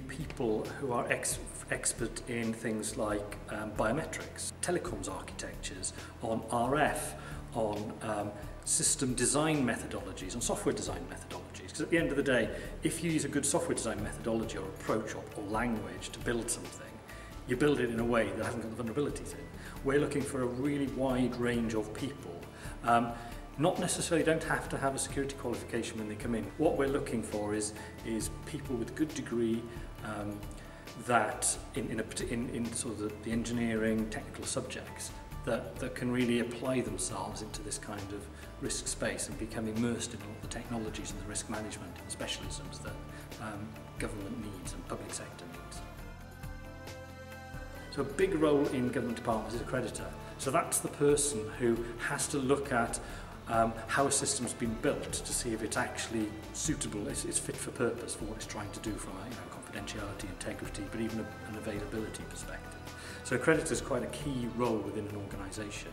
need people who are expert in things like biometrics, telecoms architectures, on RF, on system design methodologies, on software design methodologies. Because at the end of the day, if you use a good software design methodology or approach or language to build something, you build it in a way that hasn't got the vulnerabilities in. We're looking for a really wide range of people. Not necessarily don't have to have a security qualification when they come in. What we're looking for is people with good degree that in sort of the engineering, technical subjects that can really apply themselves into this kind of risk space and become immersed in all the technologies and the risk management and the specialisms that government needs and public sector needs. So a big role in government departments is accreditor. So that's the person who has to look at how a system's been built to see if it's actually suitable, it's fit for purpose for what it's trying to do from a confidentiality, integrity, but even an availability perspective. So accreditor is quite a key role within an organisation.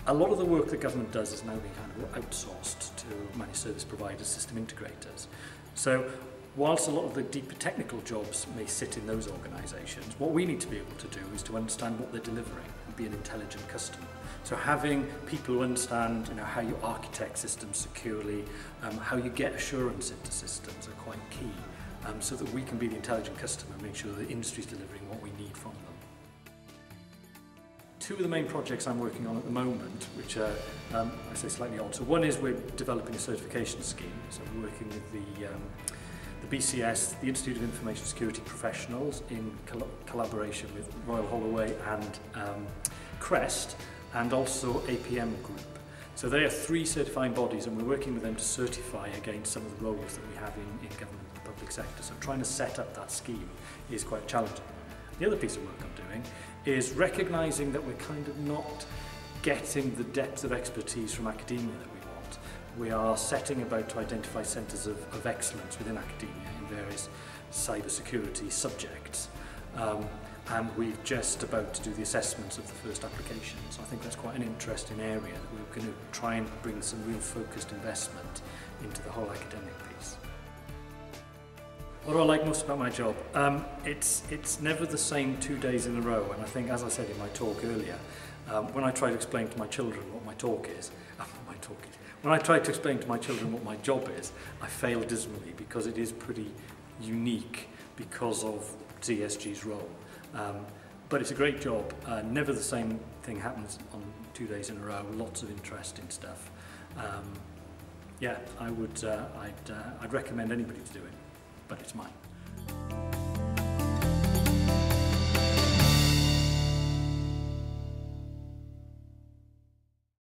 A lot of the work that government does is now being kind of outsourced to managed service providers, system integrators. So whilst a lot of the deeper technical jobs may sit in those organisations, what we need to be able to do is to understand what they're delivering and be an intelligent customer. So having people who understand how you architect systems securely, how you get assurance into systems are quite key, so that we can be the intelligent customer and make sure that the industry is delivering what we need from them. Two of the main projects I'm working on at the moment, which are, I say, slightly odd. So one is we're developing a certification scheme. So we're working with the BCS, the Institute of Information Security Professionals, in collaboration with Royal Holloway and Crest, and also APM Group. So they are three certifying bodies, and we're working with them to certify against some of the roles that we have in government and the public sector. So trying to set up that scheme is quite challenging. The other piece of work I'm doing is recognising that we're kind of not getting the depth of expertise from academia that we want. We are setting about to identify centres of excellence within academia in various cybersecurity subjects. And we're just about to do the assessments of the first application. So I think that's quite an interesting area that we're going to try and bring some real focused investment into the whole academic piece. What do I like most about my job? It's never the same 2 days in a row, and I think, as I said in my talk earlier, when I try to explain to my children what my talk is, when I try to explain to my children what my job is, I fail dismally because it is pretty unique because of CESG's role. But it's a great job. Never the same thing happens on 2 days in a row. Lots of interesting stuff. Yeah, I'd recommend anybody to do it, but it's mine.